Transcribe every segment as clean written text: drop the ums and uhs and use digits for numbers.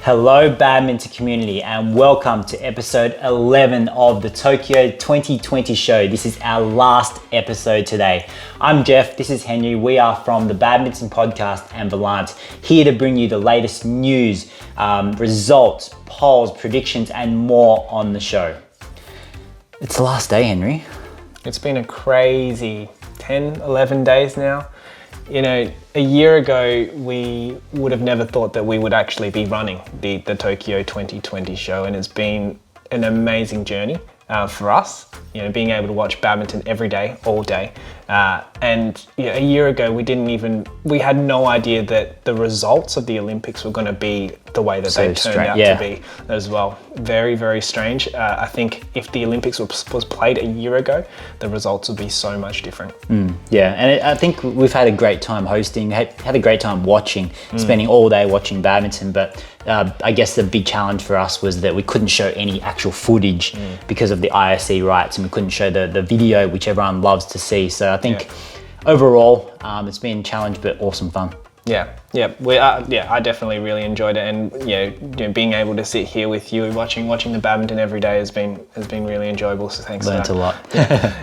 Hello badminton community and welcome to episode 11 of the Tokyo 2020 show. This is our last episode today. I'm Jeff, this is Henry. We are from the Badminton podcast and Volant, here to bring you the latest news, results, polls, predictions and more on the show. It's the last day, Henry. It's been a crazy 10, 11 days now. You know, a year ago, we would have never thought that we would actually be running the Tokyo 2020 show, and it's been an amazing journey for us, you know, being able to watch badminton every day, all day. And you know, a year ago, we had no idea that the results of the Olympics were going to be the way that they turned out to be as well. Very, very strange. I think if the Olympics was played a year ago, the results would be so much different. Yeah, and I think we've had a great time hosting, had a great time watching, spending all day watching badminton, but I guess the big challenge for us was that we couldn't show any actual footage because of the ISC rights, and we couldn't show the video, which everyone loves to see. So I think overall, it's been a challenge, but awesome fun. I definitely really enjoyed it, and you know, being able to sit here with you watching the badminton every day has been really enjoyable. So thanks. Learned a lot.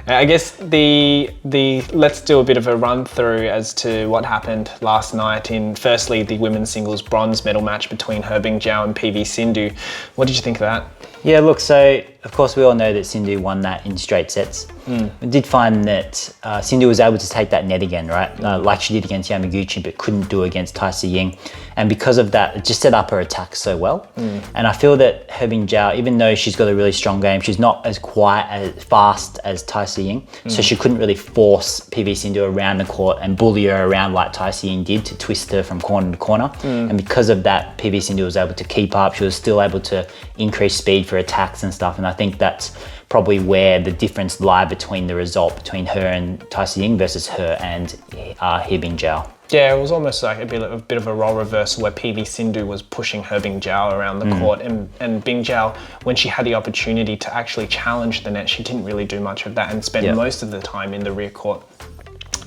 I guess let's do a bit of a run through as to what happened last night in firstly the women's singles bronze medal match between He Bingjiao and PV Sindhu. What did you think of that? Yeah, look, so of course we all know that Sindhu won that in straight sets. We did find that Sindhu was able to take that net again, right? Like she did against Yamaguchi, but couldn't do against Chi-Lin. And because of that, it just set up her attack so well. And I feel that He Bingjiao, even though she's got a really strong game, she's not as quiet, as fast as Chi-Lin. So she couldn't really force PV Sindhu around the court and bully her around like Chi-Lin did to twist her from corner to corner. And because of that, PV Sindhu was able to keep up. She was still able to increase speed for attacks and stuff. And I think that's probably where the difference lies between the result between her and Chi-Lin versus her and He Bingjiao. Yeah, it was almost like a bit of a role reversal where PV Sindhu was pushing He Bingjiao around the court, and Bingjiao, when she had the opportunity to actually challenge the net, she didn't really do much of that and spent most of the time in the rear court.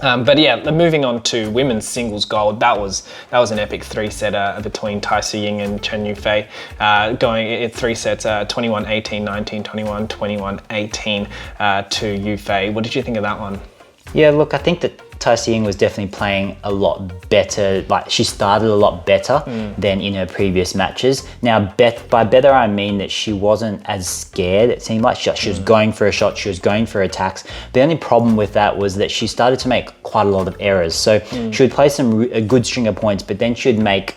But yeah, moving on to women's singles gold, that was an epic three-setter between Chi-Lin and Chen Yufei, going at three sets, 21-18, 19-21, 21-18 to Yufei. What did you think of that one? Yeah, look, I think that Chi-Lin was definitely playing a lot better. Like she started a lot better than in her previous matches. Now, by better, I mean that she wasn't as scared. It seemed like she was going for a shot, she was going for attacks. The only problem with that was that she started to make quite a lot of errors. So she would play a good string of points, but then she would make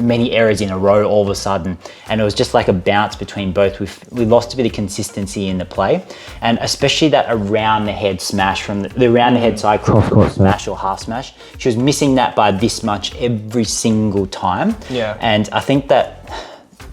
many errors in a row all of a sudden, and it was just like a bounce between both. We lost a bit of consistency in the play, and especially that around the head smash from the around the head side cross court smash or half smash. She was missing that by this much every single time. And I think that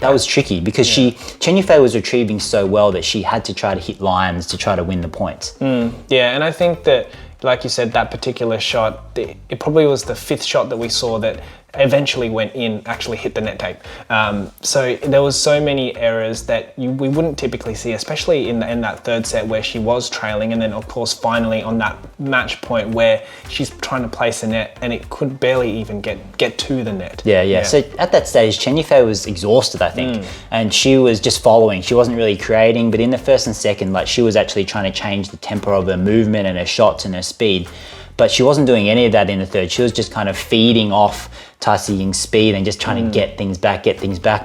was tricky because Chen Yufei was retrieving so well that she had to try to hit lines to try to win the points. Yeah, and I think that, like you said, that particular shot, it probably was the fifth shot that we saw that eventually went in, actually hit the net tape. So there was so many errors that we wouldn't typically see, especially in that third set where she was trailing, and then of course finally on that match point where she's trying to place a net and it could barely even get to the net. Yeah. So at that stage, Chen Yufei was exhausted, I think, and she was just following. She wasn't really creating, but in the first and second, like she was actually trying to change the tempo of her movement and her shots and her speed. But she wasn't doing any of that in the third. She was just kind of feeding off Chi-Lin's speed and just trying to get things back.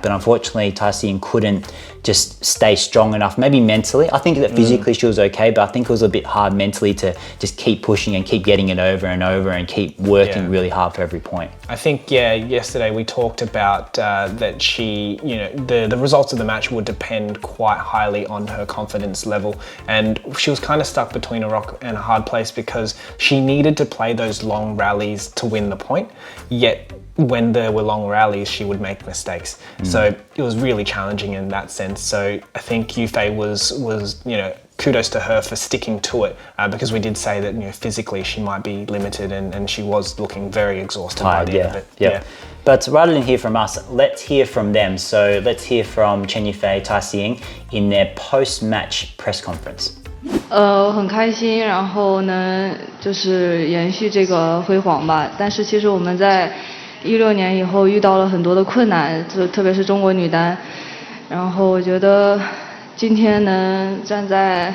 But unfortunately, Chi-Lin couldn't just stay strong enough, maybe mentally. I think that physically she was okay, but I think it was a bit hard mentally to just keep pushing and keep getting it over and over and keep working really hard for every point. I think, yesterday we talked about that she, you know, the results of the match would depend quite highly on her confidence level. And she was kind of stuck between a rock and a hard place because she needed to play those long rallies to win the point, yet when there were long rallies, she would make mistakes. So it was really challenging in that sense. So I think Yufei was you know, kudos to her for sticking to it, because we did say that, you know, physically she might be limited, and she was looking very exhausted by the end of it. But rather than hear from us, let's hear from them. So let's hear from Chen Yufei, Chi-Lin in their post-match press conference. 很开心，然后呢，就是延续这个辉煌吧。但是其实我们在16年以后遇到了很多的困难，特别是中国女单。然后我觉得今天能站在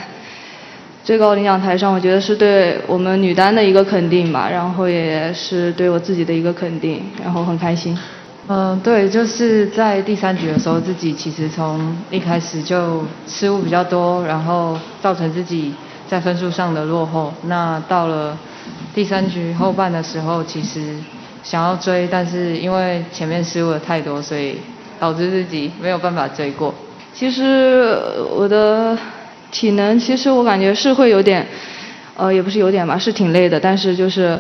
最高领奖台上，我觉得是对我们女单的一个肯定吧，然后也是对我自己的一个肯定，然后很开心。对，就是在第3局的时候，自己其实从一开始就失误比较多，然后造成自己在分数上的落后。那到了第3局后半的时候，其实想要追，但是因为前面失误了太多，所以导致自己没有办法追过。其实我的体能，其实我感觉是会有点，也不是有点吧，是挺累的，但是就是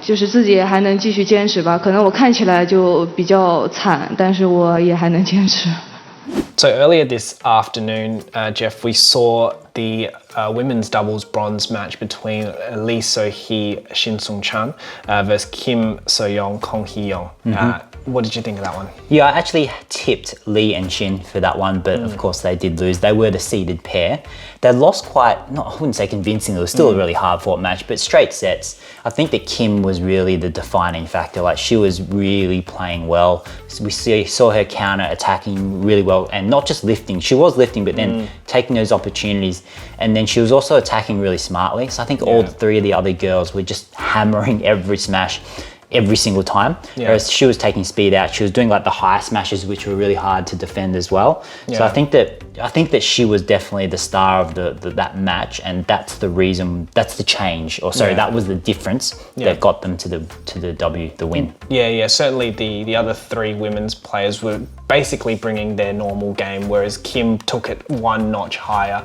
自己也还能继续坚持吧。可能我看起来就比较惨，但是我也还能坚持。So earlier this afternoon, Jeff, we saw the women's doubles bronze match between Lee So-hee, Shin Sung-chan versus Kim So-young, Kong Hee-young. What did you think of that one? Yeah, I actually tipped Lee and Chen for that one, but of course they did lose. They were the seeded pair. They lost quite, I wouldn't say convincingly, it was still a really hard fought match, but straight sets. I think that Kim was really the defining factor. Like, she was really playing well. We saw her counter attacking really well, and not just lifting. She was lifting, but then taking those opportunities. And then she was also attacking really smartly. So I think all 3 of the other girls were just hammering every smash every single time. Whereas she was taking speed out. She was doing like the high smashes, which were really hard to defend as well. So I think that she was definitely the star of that match, and that's the reason, that's the change, or sorry, that was the difference that got them to the win. Yeah, certainly the other 3 women's players were basically bringing their normal game, whereas Kim took it 1 notch higher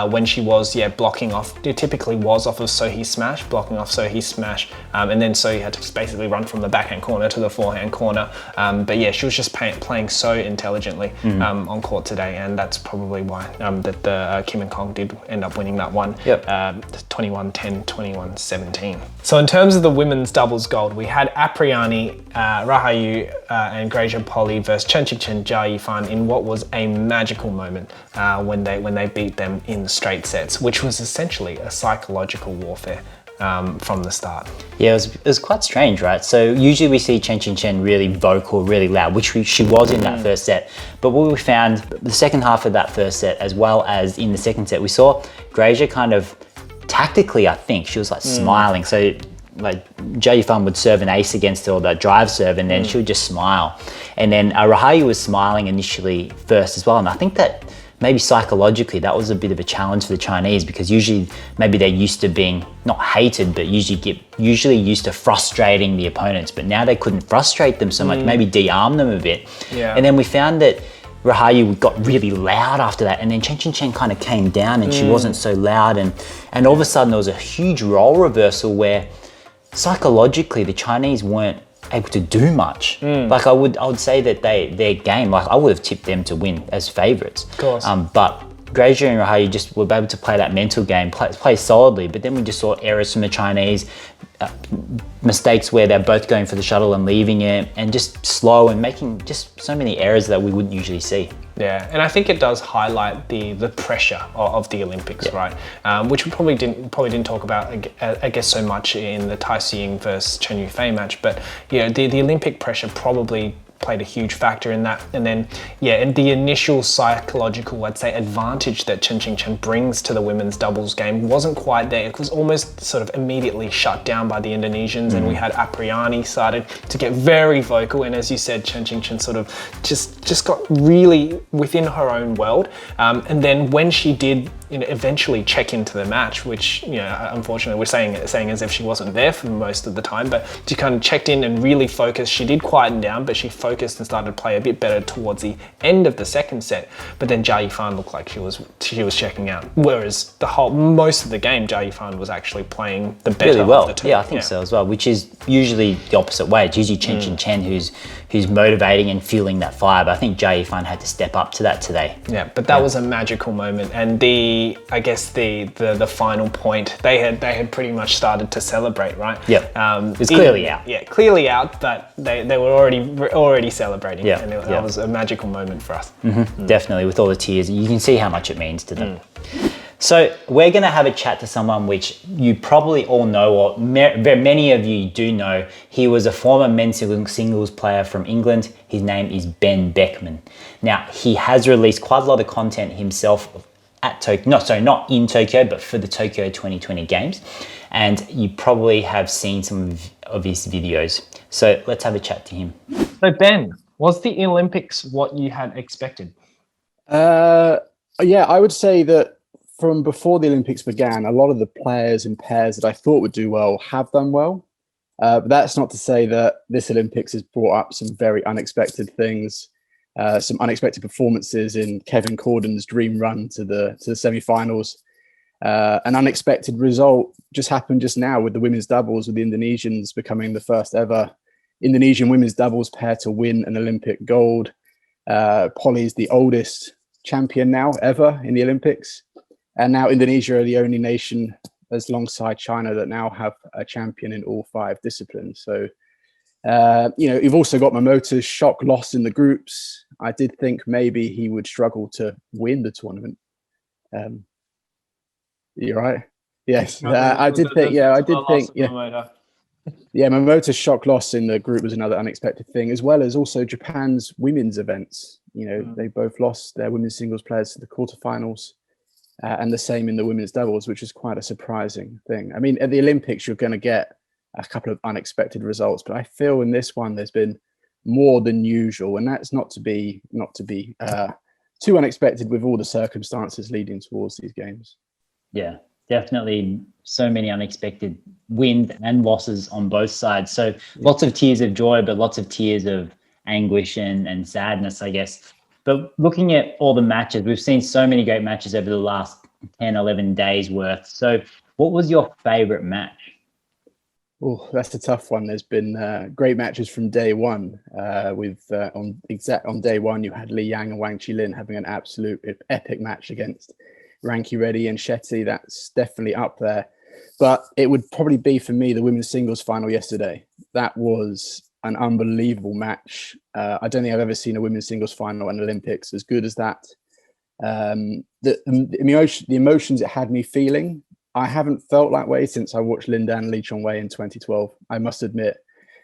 when she was blocking off. It typically was off of So-hee's smash, blocking off So-hee's smash, and then So-hee had to basically run from the backhand corner to the forehand corner. But yeah, she was just playing so intelligently on court today, and that's probably why that the Kim and Kong did end up winning that one. 21-10, 21-17. So in terms of the women's doubles gold, we had Apriani, Rahayu, and Greysia Polly versus Chen, Jia Yifan in what was a magical moment when they beat them in the straight sets, which was essentially a psychological warfare from the start. Yeah, it was quite strange, right? So usually we see Chen really vocal, really loud, which she was in that first set. But what we found the second half of that first set, as well as in the second set, we saw Greysia kind of tactically, I think, she was like smiling. So like Jia Yifan would serve an ace against her, or that drive serve, and then she would just smile. And then Rahayu was smiling initially first as well. And I think that maybe psychologically that was a bit of a challenge for the Chinese, because usually maybe they're used to being not hated, but usually used to frustrating the opponents. But now they couldn't frustrate them so much, maybe de-arm them a bit. And then we found that Rahayu got really loud after that, and then Chen kind of came down and she wasn't so loud, and all of a sudden there was a huge role reversal where psychologically the Chinese weren't able to do much. Like I would say that their game, like I would have tipped them to win as favourites. Of course. But Greysia and Rahayu just were able to play that mental game, play solidly, but then we just saw errors from the Chinese, mistakes where they're both going for the shuttle and leaving it, and just slow and making just so many errors that we wouldn't usually see. Yeah, and I think it does highlight the pressure of the Olympics, right? Which we probably didn't talk about, I guess, so much in the Tai Tzu-Ying versus Chen Yufei match. But yeah, the Olympic pressure probably played a huge factor in that. And then, and the initial psychological, I'd say, advantage that Chen brings to the women's doubles game wasn't quite there. It was almost sort of immediately shut down by the Indonesians, and we had Apriani started to get very vocal. And as you said, Chen sort of just got really within her own world. And then when she did eventually check into the match, which, unfortunately we're saying as if she wasn't there for most of the time, but she kind of checked in and really focused. She did quieten down, but she focused and started to play a bit better towards the end of the second set. But then Jia Yifan looked like she was checking out. Whereas most of the game, Jia Yifan was actually playing the better really well. of the two. Yeah, I think so as well, which is usually the opposite way. It's usually Chen who's motivating and fueling that fire. But I think Jia Yifan had to step up to that today. Yeah, but that was a magical moment. And I guess the final point, they had pretty much started to celebrate, right? Yeah, it's clearly out. Yeah, clearly out, but they were already celebrating. Yeah, and that was a magical moment for us. Definitely, with all the tears, you can see how much it means to them. So we're going to have a chat to someone which you probably all know, or many of you do know. He was a former men's singles player from England. His name is Ben Beckman. Now, he has released quite a lot of content himself at Tokyo, not in Tokyo, but for the Tokyo 2020 games. And you probably have seen some of his videos. So let's have a chat to him. So Ben, was the Olympics what you had expected? Yeah, I would say that from before the Olympics began, a lot of the players and pairs that I thought would do well have done well. But that's not to say that this Olympics has brought up some very unexpected things, some unexpected performances in Kevin Corden's dream run to the semi-finals. An unexpected result just happened just now with the women's doubles, with the Indonesians becoming the first ever Indonesian women's doubles pair to win an Olympic gold. Polly's the oldest champion now ever in the Olympics. And now Indonesia are the only nation, as alongside China, that now have a champion in all 5 disciplines. So, you've also got Momota's shock loss in the groups. I did think maybe he would struggle to win the tournament. You're right. Yes, I did think. Yeah, I did think. Yeah. Yeah, Momota's shock loss in the group was another unexpected thing, as well as also Japan's women's events. They both lost their women's singles players to the quarterfinals, and the same in the women's doubles, which is quite a surprising thing. I mean, at the Olympics, you're going to get a couple of unexpected results, but I feel in this one there's been more than usual, and that's not to be too unexpected with all the circumstances leading towards these games. Yeah, definitely so many unexpected wins and losses on both sides. So lots of tears of joy, but lots of tears of anguish and sadness, I guess. But looking at all the matches, we've seen so many great matches over the last 10, 11 days worth. So what was your favorite match? Oh, that's a tough one. There's been great matches from day one. On day one, you had Li Yang and Wang Chi-Lin having an absolute epic match against Ranki Reddy and Shetty. That's definitely up there. But it would probably be for me the women's singles final yesterday. That was an unbelievable match. I don't think I've ever seen a women's singles final in Olympics as good as that. The emotions it had me feeling, I haven't felt that way since I watched Lindan and Lee Chong-wei in 2012. I must admit,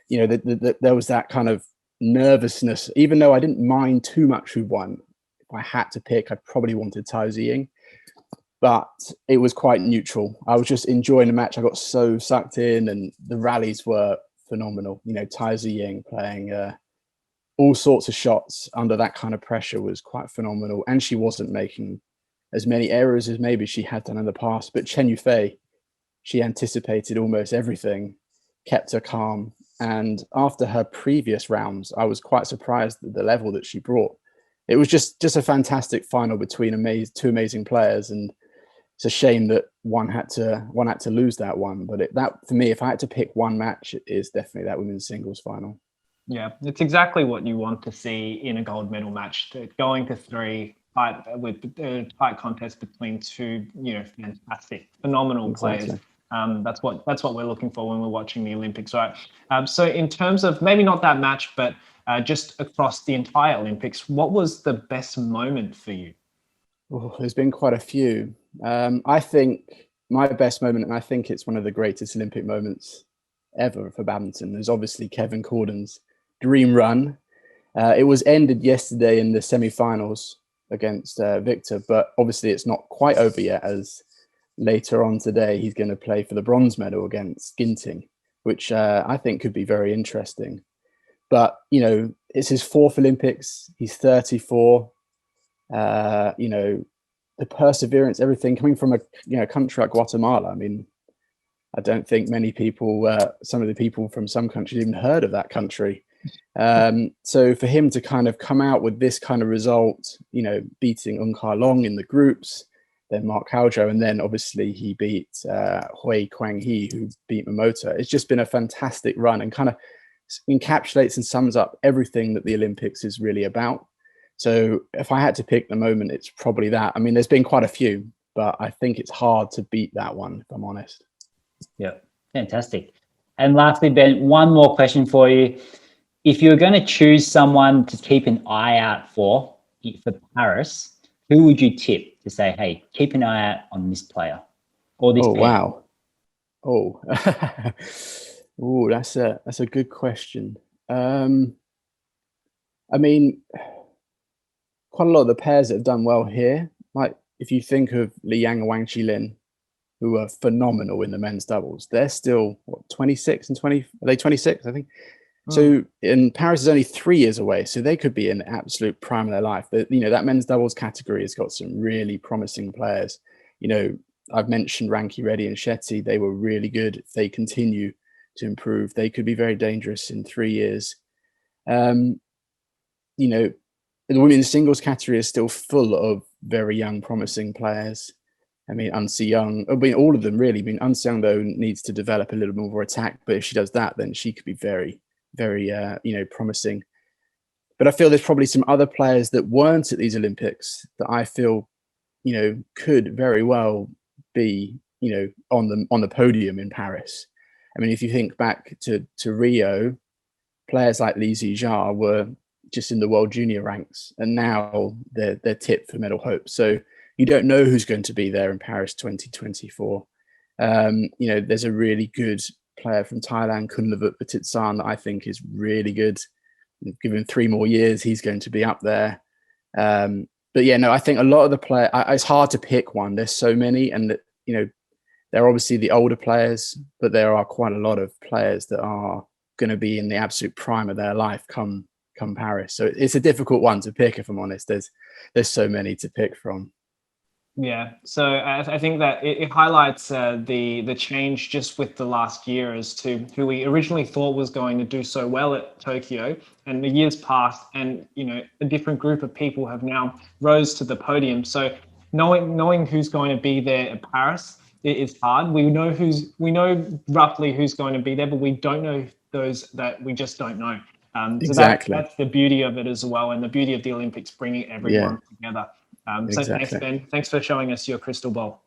there was that kind of nervousness, even though I didn't mind too much who won. If I had to pick, I probably wanted Tao Ziying. But it was quite neutral. I was just enjoying the match. I got so sucked in, and the rallies were phenomenal. Tao Ziying playing all sorts of shots under that kind of pressure was quite phenomenal. And she wasn't making as many errors as maybe she had done in the past. But Chen Yufei, she anticipated almost everything, kept her calm. And after her previous rounds, I was quite surprised at the level that she brought. It was just a fantastic final between two amazing players, and it's a shame that one had to lose that one. But that for me, if I had to pick one match, it is definitely that women's singles final. Yeah, it's exactly what you want to see in a gold medal match. Going to 3, with a tight contest between 2, fantastic, phenomenal players. That's what we're looking for when we're watching the Olympics, right? So in terms of maybe not that match, but just across the entire Olympics, what was the best moment for you? Oh, there's been quite a few. I think my best moment, and I think it's one of the greatest Olympic moments ever for badminton, is obviously Kevin Corden's dream run. It was ended yesterday in the semi-finals against Viktor, but obviously it's not quite over yet, as later on today he's going to play for the bronze medal against Ginting, which I think could be very interesting. But, it's his 4th Olympics. He's 34. The perseverance, everything coming from a country like Guatemala. I mean, I don't think many people, some of the people from some countries even heard of that country. So for him to kind of come out with this kind of result, beating Eun Long in the groups, then Mark Haojo, and then obviously he beat Hui Kwang-hee, who beat Momota. It's just been a fantastic run and kind of encapsulates and sums up everything that the Olympics is really about. So if I had to pick the moment, it's probably that. I mean, there's been quite a few, but I think it's hard to beat that one, if I'm honest. Yeah, fantastic. And lastly, Ben, one more question for you. If you're going to choose someone to keep an eye out for Paris, who would you tip to say, hey, keep an eye out on this player or this Oh, pair? wow. Oh, oh, that's a good question. I mean, quite a lot of the pairs that have done well here, like if you think of Li Yang and Wang Chi-Lin, who are phenomenal in the men's doubles, they're still, what, 26 and 20? Are they 26, I think? So in Paris is only 3 years away, so they could be in the absolute prime of their life. But, you know, that men's doubles category has got some really promising players. You know, I've mentioned Ranky Reddy and Shetty. They were really good. If they continue to improve, they could be very dangerous in 3 years. You know, the women's singles category is still full of very young, promising players. I mean, Unsi Young, I mean, all of them really. I mean, Unsi Young, though, needs to develop a little more attack, but if she does that, then she could be very, very, you know, promising. But I feel there's probably some other players that weren't at these Olympics that I feel, you know, could very well be, you know, on the podium in Paris. I mean, if you think back to Rio, players like Li Zijia were just in the world junior ranks, and now they're tipped for medal hope. So you don't know who's going to be there in Paris 2024. You know, there's a really good player from Thailand, Kunlavut Patitsan, that I think is really good. Give him 3 more years, he's going to be up there. But yeah, no, I think a lot of the players, it's hard to pick one. There's so many, and you know, they're obviously the older players, but there are quite a lot of players that are going to be in the absolute prime of their life come Paris. So it's a difficult one to pick, if I'm honest. There's so many to pick from. Yeah, so I think that it highlights the change just with the last year as to who we originally thought was going to do so well at Tokyo, and the years passed, and you know, a different group of people have now rose to the podium. So knowing who's going to be there at Paris, it is hard. We know roughly who's going to be there, but we don't know those that we just don't know. Exactly. So that's the beauty of it as well, and the beauty of the Olympics, bringing everyone together. So Exactly. thanks, Ben. Thanks for showing us your crystal ball.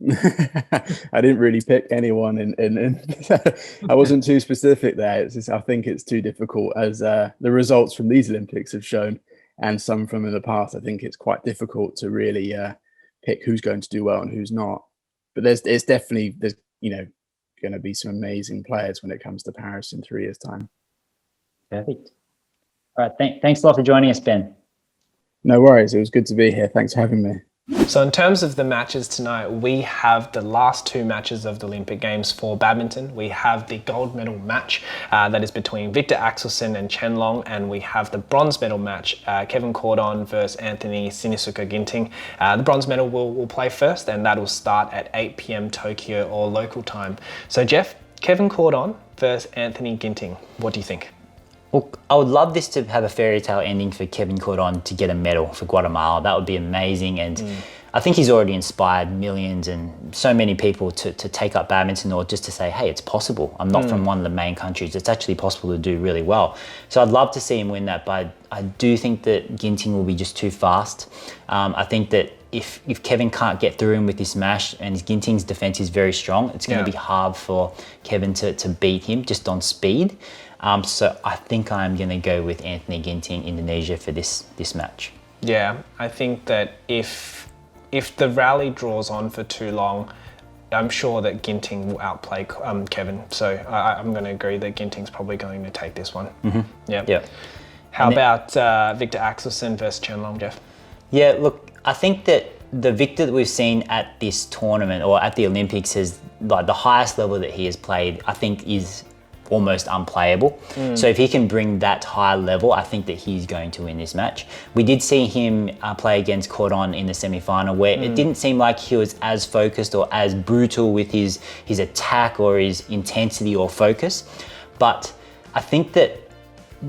I didn't really pick anyone, and I wasn't too specific there. It's just, I think it's too difficult, as the results from these Olympics have shown, and some from in the past. I think it's quite difficult to really pick who's going to do well and who's not. But there's you know, going to be some amazing players when it comes to Paris in 3 years' time. Perfect. All right, thanks a lot for joining us, Ben. No worries. It was good to be here. Thanks for having me. So in terms of the matches tonight, we have the last 2 matches of the Olympic Games for badminton. We have the gold medal match that is between Viktor Axelsson and Chen, and we have the bronze medal match, Kevin Cordon versus Anthony Sinisuka Ginting. The bronze medal will play first, and that will start at 8 p.m. Tokyo or local time. So Jeff, Kevin Cordon versus Anthony Ginting, what do you think? Look, I would love this to have a fairy tale ending for Kevin Cordon to get a medal for Guatemala. That would be amazing. And I think he's already inspired millions and so many people to take up badminton, or just to say, hey, it's possible. I'm not from one of the main countries. It's actually possible to do really well. So I'd love to see him win that, but I do think that Ginting will be just too fast. I think that if Kevin can't get through him with this smash, and Ginting's defense is very strong, it's going to be hard for Kevin to beat him just on speed. So I think I'm going to go with Anthony Ginting, Indonesia, for this match. Yeah, I think that if the rally draws on for too long, I'm sure that Ginting will outplay Kevin. So I'm going to agree that Ginting's probably going to take this one. Yeah. How about Viktor Axelsson versus Chen Long, Jeff? Yeah, look, I think that the Viktor that we've seen at this tournament or at the Olympics is like the highest level that he has played, I think, is almost unplayable. So if he can bring that high level, I think that he's going to win this match. We did see him play against Cordon in the semi-final, where it didn't seem like he was as focused or as brutal with his attack or his intensity or focus. But I think that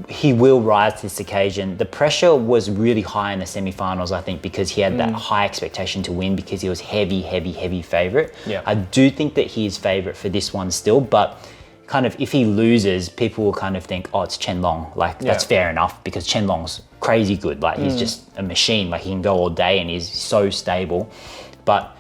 he will rise to this occasion. The pressure was really high in the semi-finals, I think, because he had that high expectation to win, because he was heavy favorite. I do think that he is favorite for this one still, but kind of if he loses, people will kind of think, oh, it's Chen Long. Like, that's fair enough, because Chen Long's crazy good. Like, he's just a machine. Like, he can go all day and he's so stable. But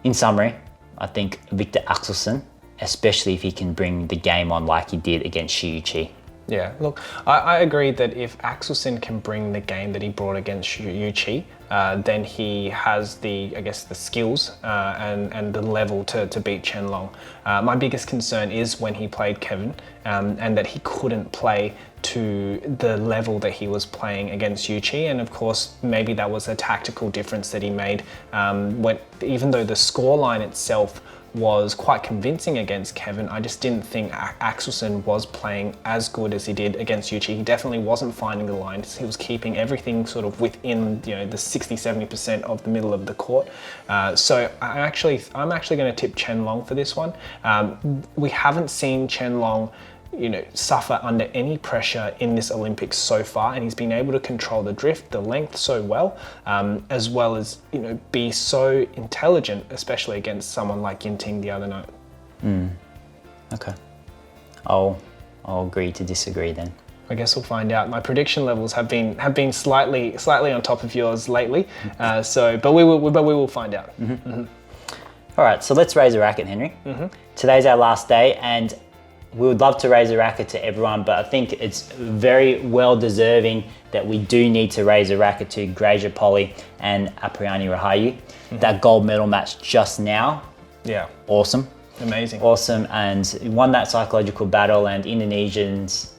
in summary, I think Viktor Axelsson, especially if he can bring the game on like he did against Chi. Yeah, look, I agree that if Axelsson can bring the game that he brought against Chi, then he has the skills and the level to beat Chen Long. My biggest concern is when he played Kevin and that he couldn't play to the level that he was playing against Chi, and of course maybe that was a tactical difference that he made even though the scoreline itself was quite convincing against Kevin, I just didn't think Axelsson was playing as good as he did against Chi. He definitely wasn't finding the lines. He was keeping everything sort of within the 60-70% of the middle of the court. So I'm actually going to tip Chen Long for this one. We haven't seen Chen Long suffer under any pressure in this Olympics so far, and he's been able to control the drift, the length so well as be so intelligent, especially against someone like Yinting the other night. Okay, I'll agree to disagree then. I guess we'll find out. My prediction levels have been slightly on top of yours lately, but we will find out. All right, so let's raise a racket, Henry. Today's our last day, and we would love to raise a racket to everyone, but I think it's very well deserving that we do need to raise a racket to Graja Polly and Apriyani Rahayu. That gold medal match just now, awesome. Amazing. Awesome, and won that psychological battle, and Indonesians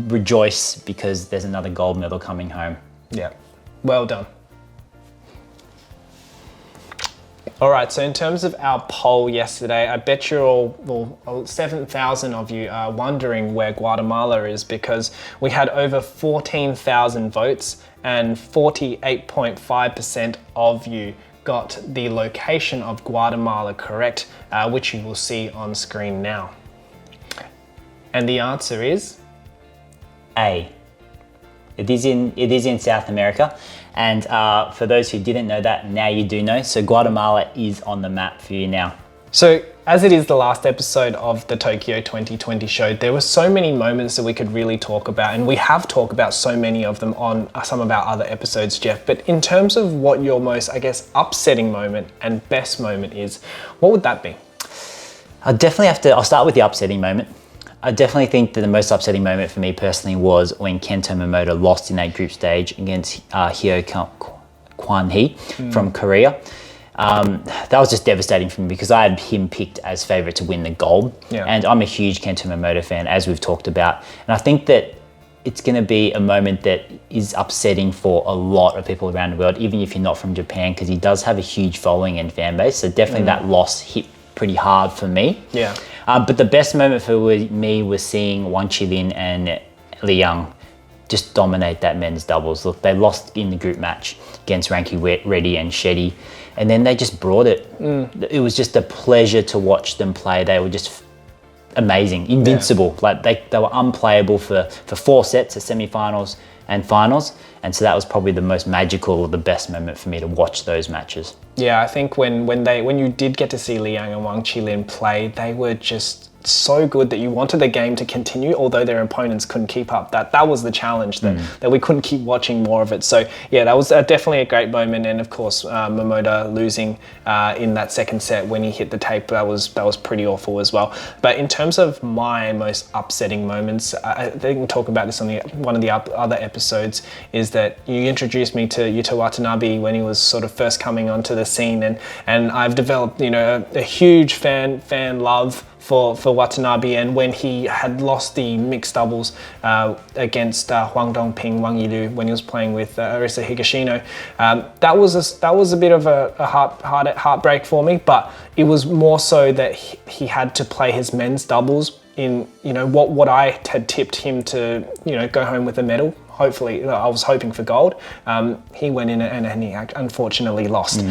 rejoice because there's another gold medal coming home. Yeah, well done. All right, so in terms of our poll yesterday, I bet you're all 7,000 of you are wondering where Guatemala is, because we had over 14,000 votes and 48.5% of you got the location of Guatemala correct, which you will see on screen now. And the answer is? A. It is in South America. And for those who didn't know that, now you do know. So Guatemala is on the map for you now. So as it is the last episode of the Tokyo 2020 show, there were so many moments that we could really talk about, and we have talked about so many of them on some of our other episodes, Jeff. But in terms of what your most, upsetting moment and best moment is, what would that be? I'll start with the upsetting moment. I definitely think that the most upsetting moment for me personally was when Kento Momota lost in that group stage against Hyo Kwan-hee from Korea. That was just devastating for me because I had him picked as favourite to win the gold. And I'm a huge Kento Momota fan, as we've talked about. And I think that it's going to be a moment that is upsetting for a lot of people around the world, even if you're not from Japan, because he does have a huge following and fan base. So definitely that loss hit pretty hard for me. But the best moment for me was seeing Chi-Lin and Li Yang just dominate that men's doubles. Look, they lost in the group match against Ranki Reddy and Shetty, and then they just brought it. It was just a pleasure to watch them play. They were just amazing, invincible. Like they were unplayable for 4 sets of semi-finals and finals. And so that was probably the most magical or the best moment for me to watch those matches. Yeah, I think when you did get to see Li Yang and Chi-Lin play, they were just so good that you wanted the game to continue, although their opponents couldn't keep up. That was the challenge, that we couldn't keep watching more of it. So yeah, that was definitely a great moment. And of course, Momota losing in that second set when he hit the tape, that was pretty awful as well. But in terms of my most upsetting moments, I think we'll talk about this on one of the other episodes, is that you introduced me to Yuta Watanabe when he was sort of first coming onto the scene, and I've developed a huge fan love for Watanabe. And when he had lost the mixed doubles against Huang Dongping, Wang Yilu, when he was playing with Arisa Higashino, that was a bit of a heartbreak for me. But it was more so that he had to play his men's doubles in what I had tipped him to go home with a medal. Hopefully, I was hoping for gold. He went in and he unfortunately lost.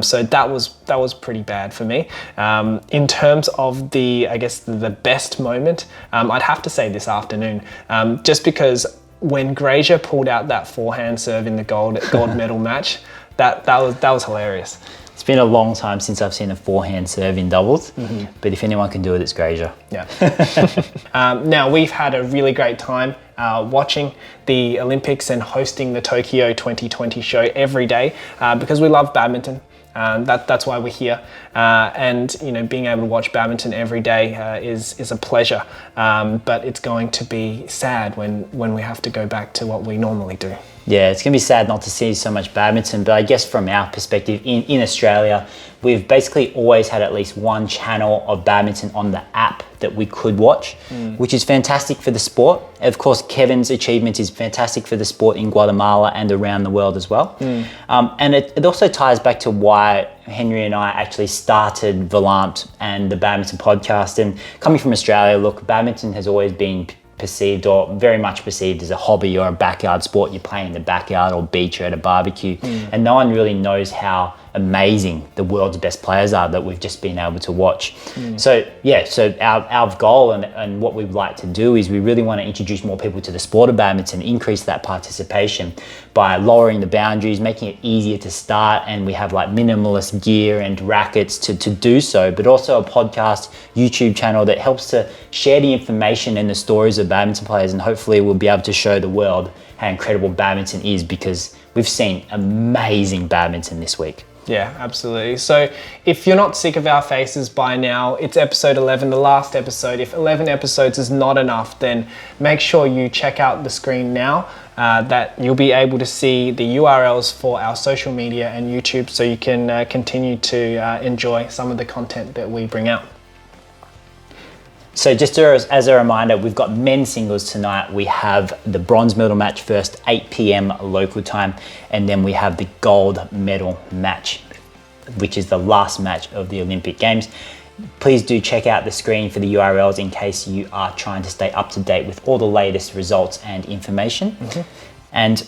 So that was pretty bad for me. In terms of the best moment, I'd have to say this afternoon, just because when Graja pulled out that forehand serve in the gold medal match, that was hilarious. It's been a long time since I've seen a forehand serve in doubles, but if anyone can do it, it's Graja. Yeah. Now, we've had a really great time watching the Olympics and hosting the Tokyo 2020 show every day because we love badminton. That's why we're here. And you know, being able to watch badminton every day is a pleasure. But it's going to be sad when we have to go back to what we normally do. Yeah, it's going to be sad not to see so much badminton, but I guess from our perspective in Australia, we've basically always had at least one channel of badminton on the app that we could watch, which is fantastic for the sport. Of course, Kevin's achievement is fantastic for the sport in Guatemala and around the world as well. And it also ties back to why Henry and I actually started Volant and the badminton podcast. And coming from Australia, look, badminton has always been perceived, or very much perceived, as a hobby or a backyard sport. You play in the backyard or beach or at a barbecue, and no one really knows how amazing the world's best players are that we've just been able to watch. So yeah, so our goal and what we'd like to do is we really want to introduce more people to the sport of badminton, increase that participation by lowering the boundaries, making it easier to start, and we have like minimalist gear and rackets to do so, but also a podcast, YouTube channel that helps to share the information and the stories of badminton players, and hopefully we'll be able to show the world how incredible badminton is, because we've seen amazing badminton this week. Yeah, absolutely. So if you're not sick of our faces by now, it's episode 11, the last episode. If 11 episodes is not enough, then make sure you check out the screen now. That you'll be able to see the URLs for our social media and YouTube, so you can continue to enjoy some of the content that we bring out. So just as a reminder, we've got men's singles tonight. We have the bronze medal match first, 8 p.m. local time, and then we have the gold medal match, which is the last match of the Olympic Games. Please do check out the screen for the URLs in case you are trying to stay up to date with all the latest results and information. And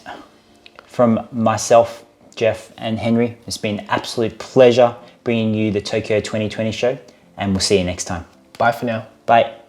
from myself, Jeff and Henry, it's been an absolute pleasure bringing you the Tokyo 2020 show, and we'll see you next time. Bye for now. Bye.